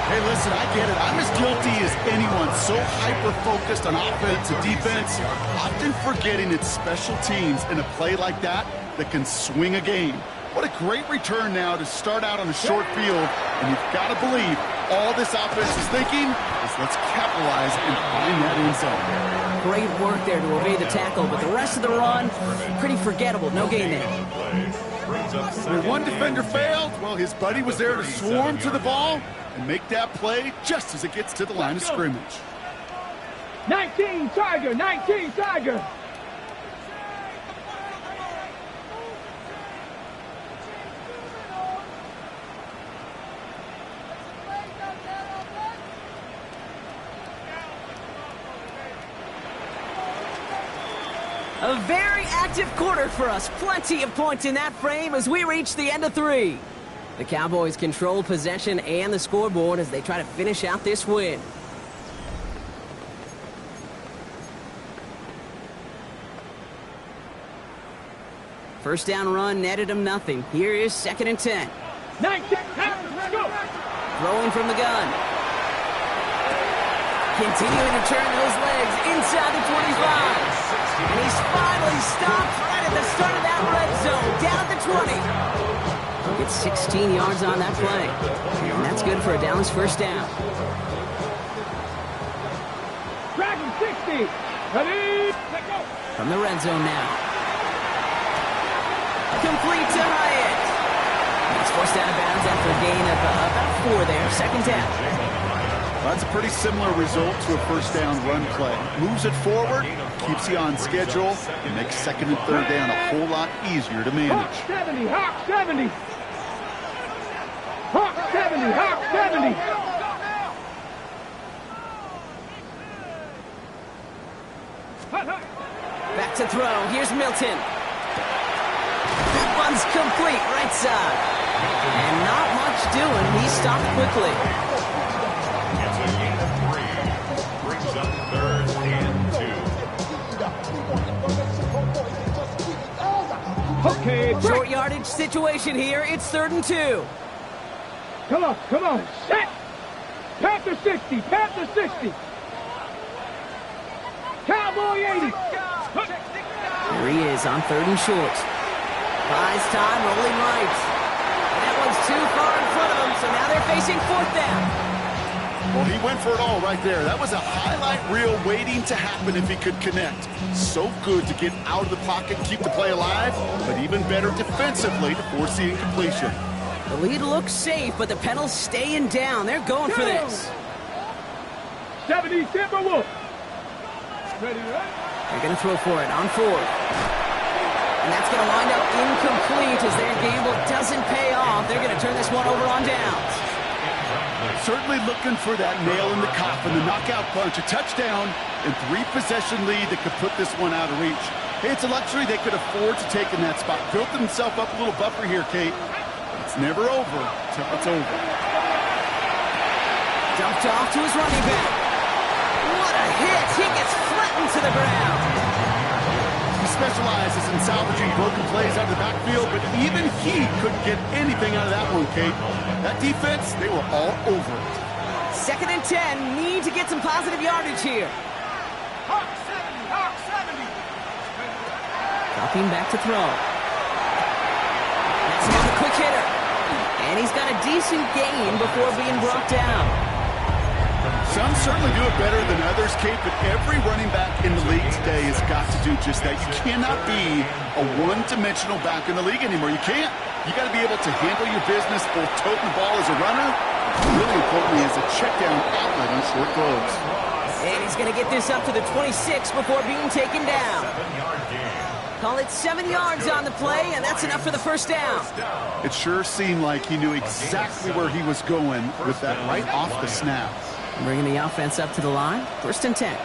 B: Hey, listen, I get it. I'm as guilty as anyone. So hyper-focused on offense and defense, often forgetting it's special teams in a play like that that can swing a game. What a great return now to start out on a short field. And you've got to believe all this offense is thinking is let's capitalize and find that end zone.
A: Great work there to evade the tackle, but the rest of the run, pretty forgettable. No gain there.
B: When one defender failed, well, his buddy was there to swarm to the ball and make that play just as it gets to the line of scrimmage.
C: 19 Tiger, 19 Tiger.
A: A very active quarter for us. Plenty of points in that frame as we reach the end of 3. The Cowboys control possession and the scoreboard as they try to finish out this win. First down run netted him nothing. Here is 2nd and 10.
C: 19, let's go.
A: Throwing from the gun. Continuing to turn those legs inside the 25. And he's finally stopped right at the start of that red zone, down at the 20. Gets 16 yards on that play. And that's good for a Dallas first down.
C: Dragon 60. Ready, let go.
A: From the red zone now. Complete to Hyatt. He's forced out of bounds after a gain of about 4 there. 2nd down.
B: Well, that's a pretty similar result to a first down run play. Moves it forward, keeps you on schedule, and makes 2nd and 3rd down a whole lot easier to manage.
C: Hawk 70, Hawk 70. Hawk 70, Hawk 70.
A: Back to throw. Here's Milton. That one's complete right side. And not much doing. He stopped quickly.
D: It's a gain of 3. Brings up 3rd and 2.
C: Okay,
A: Short yardage situation here. It's 3rd and 2.
C: come on, set! Panther 60, Panther 60. Cowboy 80.
A: Here he is on 3rd and short. Buys time, rolling right. And that one's too far in front of him, so now they're facing 4th down.
B: Well, he went for it all right there. That was a highlight reel waiting to happen if he could connect. So good to get out of the pocket and keep the play alive, but even better defensively to force the incompletion.
A: The lead looks safe, but the Penals staying down. They're going for this.
C: 70 Timberwolves. Ready to run?
A: They're going to throw for it on 4th. And that's going to wind up incomplete as their gamble doesn't pay off. They're going to turn this one over on downs.
B: Certainly looking for that nail in the coffin, the knockout punch, a touchdown, and 3-possession lead that could put this one out of reach. Hey, it's a luxury they could afford to take in that spot. Built himself up a little buffer here, Kate. It's never over till it's over.
A: Dumped off to his running back. What a hit! He gets flattened to the ground.
B: He specializes in salvaging broken plays out of the backfield, but even he couldn't get anything out of that one, Kate. That defense, they were all over it.
A: 2nd and 10. Need to get some positive yardage here.
C: Hawk 70, Hawk 70.
A: Dropping back to throw. That's another quick hitter. And he's got a decent gain before being brought down.
B: Some certainly do it better than others, Kate, but every running back in the league today has got to do just that. You cannot be a one-dimensional back in the league anymore. You can't. You got to be able to handle your business, both toting the ball as a runner, really importantly as a check-down outlet on short throws.
A: And he's going to get this up to the 26 before being taken down. Call it 7 yards on the play, and that's enough for the 1st down.
B: It sure seemed like he knew exactly where he was going with that right off the snap.
A: Bringing the offense up to the line. 1st and 10.
C: Here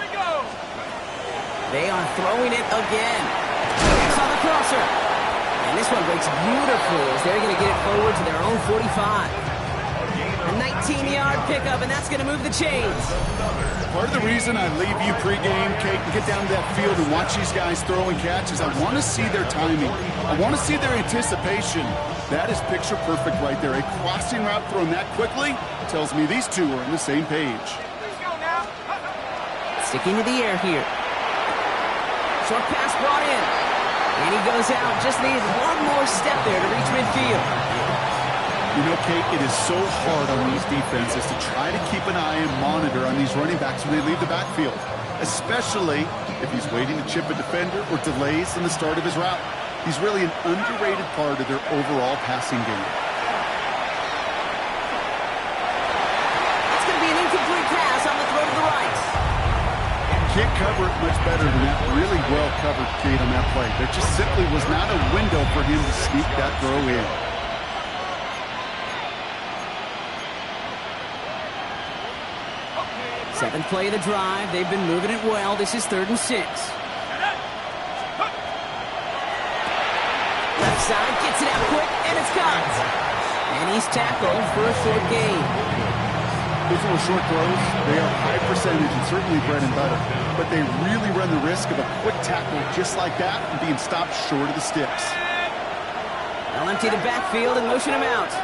C: we go.
A: They are throwing it again. It's on the crosser. And this one breaks beautifully as they're going to get it forward to their own 45. A 19-yard pickup, and that's going to move the chains.
B: Part of the reason I leave you pregame, Kate, and get down to that field and watch these guys throw and catch is I want to see their timing. I want to see their anticipation. That is picture perfect right there. A crossing route thrown that quickly tells me these two are on the same page.
A: Sticking to the air here. Short pass brought in. And he goes out. Just needed one more step there to reach midfield.
B: You know, Kate, it is so hard on these defenses to try to keep an eye and monitor on these running backs when they leave the backfield, especially if he's waiting to chip a defender or delays in the start of his route. He's really an underrated part of their overall passing game.
A: That's going to be an incomplete pass on the throw to the right.
B: Can't cover it much better than that. Really well covered, Kate, on that play. There just simply was not a window for him to sneak that throw in.
A: Seventh play of the drive. They've been moving it well. This is 3rd and 6. Left side, gets it out quick, and it's caught. And he's tackled for a short gain.
B: Those little short throws, they are high percentage and certainly bread and butter. But they really run the risk of a quick tackle just like that and being stopped short of the sticks.
A: They'll empty the backfield and motion him out.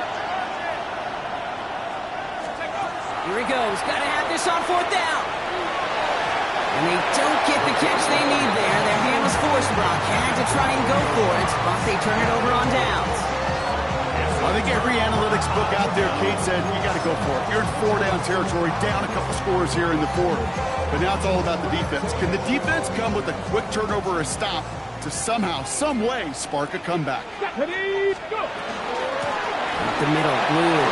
A: Here he goes. Got to have this on 4th down. And they don't get the catch they need there. Their hand was forced. Brock had to try and go for it, but they turn it over on downs.
B: I think every analytics book out there, Kate, said you got to go for it. You're in 4-down territory, down a couple scores here in the 4th. But now it's all about the defense. Can the defense come with a quick turnover or a stop to somehow, some way, spark a comeback?
C: Ready, go.
A: Up the middle, Blue.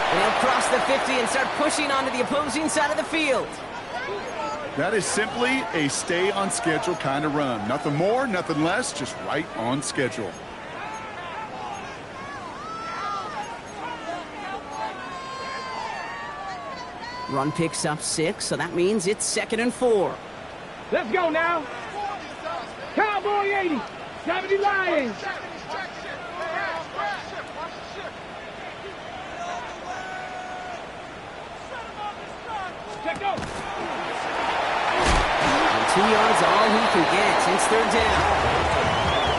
A: They'll cross the 50 and start pushing onto the opposing side of the field.
B: That is simply a stay-on-schedule kind of run. Nothing more, nothing less, just right on schedule.
A: Run picks up 6, so that means it's 2nd and 4.
C: Let's go now. Cowboy 80, 70 Lions. Check go.
A: And 2 yards all he can get. It's 3rd down.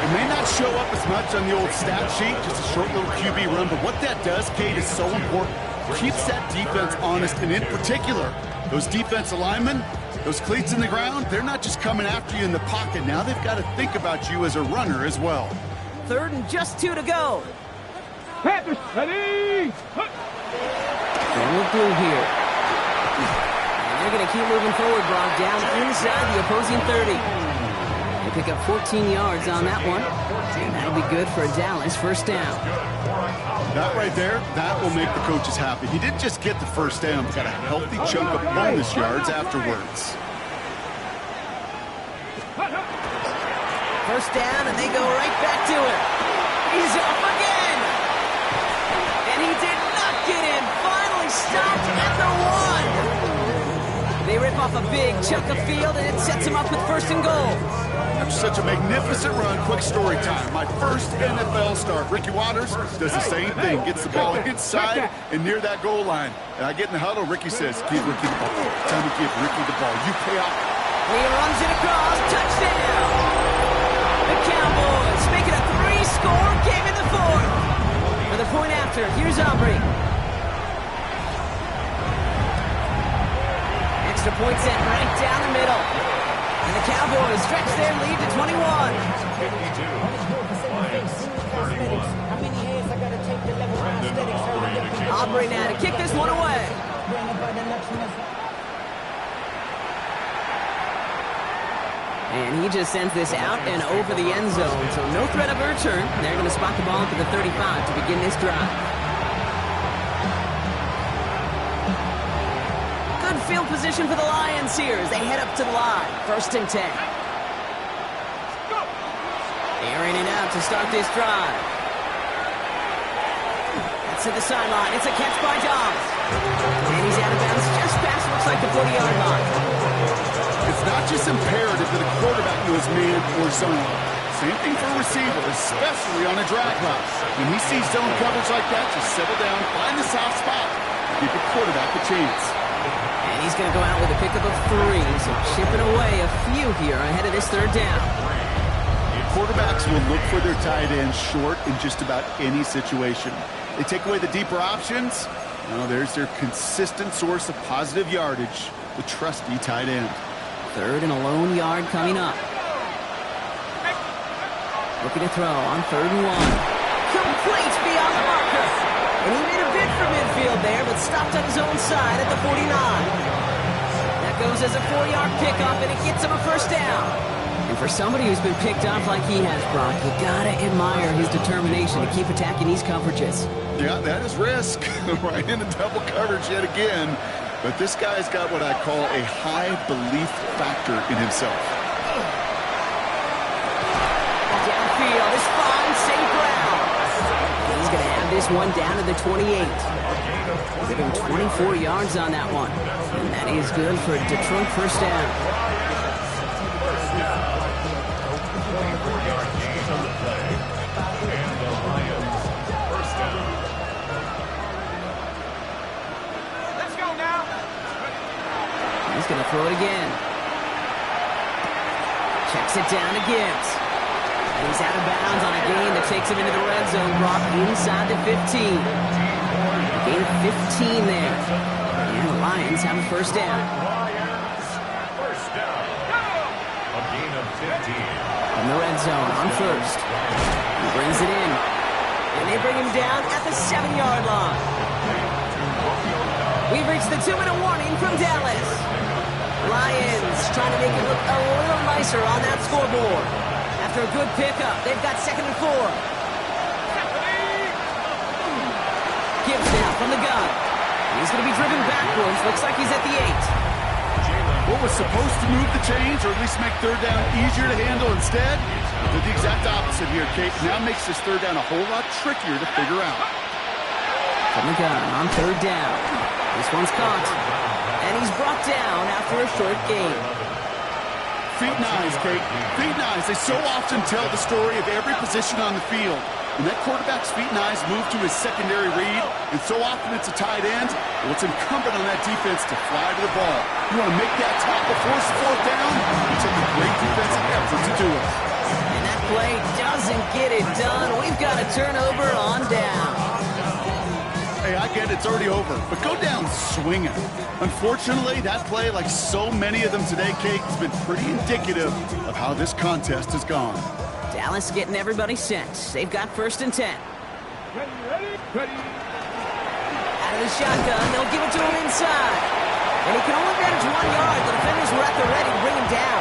B: And may not show up as much on the old stat sheet, just a short little QB run, but what that does, Kate, is so important. Keeps that defense honest, and in particular, those defensive linemen, those cleats in the ground, they're not just coming after you in the pocket. Now they've got to think about you as a runner as well.
A: 3rd and just 2 to go.
C: Panthers, ready!
A: Going with blue here. And they're going to keep moving forward, Brock, down inside the opposing 30. They pick up 14 yards on that one. And that'll be good for a Dallas first down.
B: That right there, that will make the coaches happy. He didn't just get the first down, but got a healthy chunk of bonus yards afterwards.
A: First down, and they go right back to it. He's off again. And he did not get in. Finally stopped at the 1. They rip off a big chunk of field, and it sets him up with 1st and goal.
B: After such a magnificent run, quick story time. My first NFL start. Ricky Watters does the same thing. Gets the ball inside and near that goal line. And I get in the huddle, Ricky says, give Ricky the ball. Time to give Ricky the ball. You pay off.
A: He runs it across. Touchdown. The Cowboys make it a 3-score game in the 4th. For the point after, here's Aubrey. Extra point set right down the middle. And the Cowboys stretch their lead to 21.
D: 52. Lions, 31.
A: Aubrey now to kick this one away. And he just sends this out and over the end zone. So no threat of a return. They're going to spot the ball up at the 35 to begin this drive. Good field position for the Lions here as they head up to the line. 1st and 10. Airing it out to start this drive. That's to the sideline. It's a catch by Dobbs. And he's out of bounds just past looks like the 40-yard line.
B: It's not just imperative that a quarterback knows man or zone. Same thing for a receiver, especially on a drag route. When he sees zone coverage like that, just settle down, find the soft spot, give your quarterback a chance.
A: And he's going to go out with a pickup of 3, so chipping away a few here ahead of this 3rd down.
B: Quarterbacks will look for their tight end short in just about any situation. They take away the deeper options. Well, there's their consistent source of positive yardage, the trusty tight end.
A: 3rd and a lone yard coming up. Looking to throw on 3rd and 1. Complete beyond the marker. And he made a bid for midfield there, but stopped on his own side at the 49. That goes as a 4-yard pickup, and it gets him a first down. And for somebody who's been picked off like he has, Brock, you gotta admire his determination to keep attacking these coverages.
B: Yeah, that is risk. Right into double coverage yet again. But this guy's got what I call a high belief factor in himself.
A: Downfield is fine, St. Brown. He's going to have this one down to the 28. Give him 24 yards on that one. And that is good for a Detroit first down. He's going to throw it again. Checks it down to Gibbs. And he's out of bounds on a gain that takes him into the red zone. Brought inside the 15. A gain of 15 there. And the Lions have a first down.
D: First down. A gain of 15.
A: From the red zone on 1st. He brings it in. And they bring him down at the 7-yard line. We've reached the 2-minute warning from Dallas. Lions trying to make it look a little nicer on that scoreboard. After a good pickup, they've got 2nd and 4. Gibbs now from the gun. He's going to be driven backwards. Looks like he's at the 8.
B: What was supposed to move the chains, or at least make 3rd down easier to handle instead, did the exact opposite here, Kate. Now makes this 3rd down a whole lot trickier to figure out.
A: From the gun on 3rd down. This one's caught. And he's brought down after a short gain.
B: Feet and eyes, Kate. Feet and eyes. They so often tell the story of every position on the field. When that quarterback's feet and eyes move to his secondary read, and so often it's a tight end, well, it's incumbent on that defense to fly to the ball. You want to make that tackle, force the 4th down, it took a great defensive effort to do it.
A: And that play doesn't get it done. We've got a turnover on down.
B: Hey, I get it's already over, but go down swinging. Unfortunately, that play, like so many of them today, Kate, has been pretty indicative of how this contest has gone.
A: Dallas getting everybody set. They've got 1st and 10.
C: Ready.
A: Out of the shotgun, they'll give it to him inside. And he can only manage 1 yard. The defenders were at the ready to bring him down.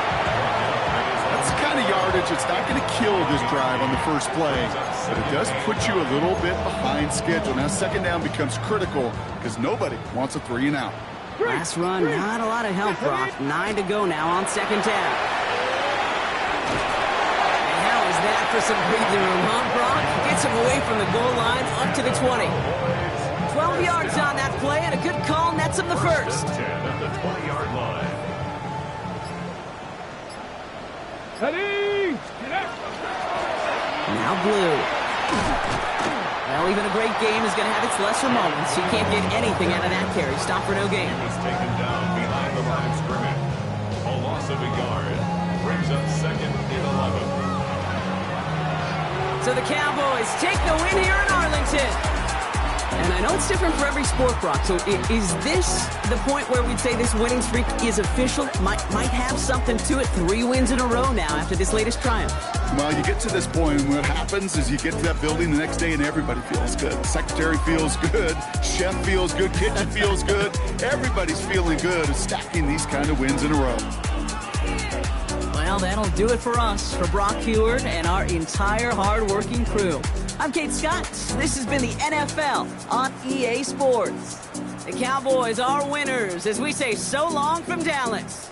B: That's the kind of yardage that's not going to kill this drive on the first play, but it does put you a little bit behind schedule. Now, 2nd down becomes critical because nobody wants a 3 and out.
A: Last run, not a lot of help, Brock. 9 to go now on 2nd down. And how is that for some breathing room, huh, Brock? Gets him away from the goal line up to the 20. 12 yards on that play, and a good call nets him the first.
D: 10 at the 20-yard line.
C: Ready.
A: Now Blue. Well, even a great game is going to have its lesser moments. He can't get anything out of that carry. Stop for no gain.
D: He was taken down behind the line of scrimmage. A loss of a yard brings up 2nd and 11.
A: So the Cowboys take the win here in Arlington. And I know it's different for every sport, Brock. So is this the point where we'd say this winning streak is official? Might have something to it. 3 wins in a row now after this latest triumph.
B: Well, you get to this point, and what happens is you get to that building the next day and everybody feels good. The secretary feels good, chef feels good, kitchen feels good. Everybody's feeling good stacking these kind of wins in a row.
A: Well, that'll do it for us, for Brock Heward and our entire hard-working crew. I'm Kate Scott. This has been the NFL on EA Sports. The Cowboys are winners as we say so long from Dallas.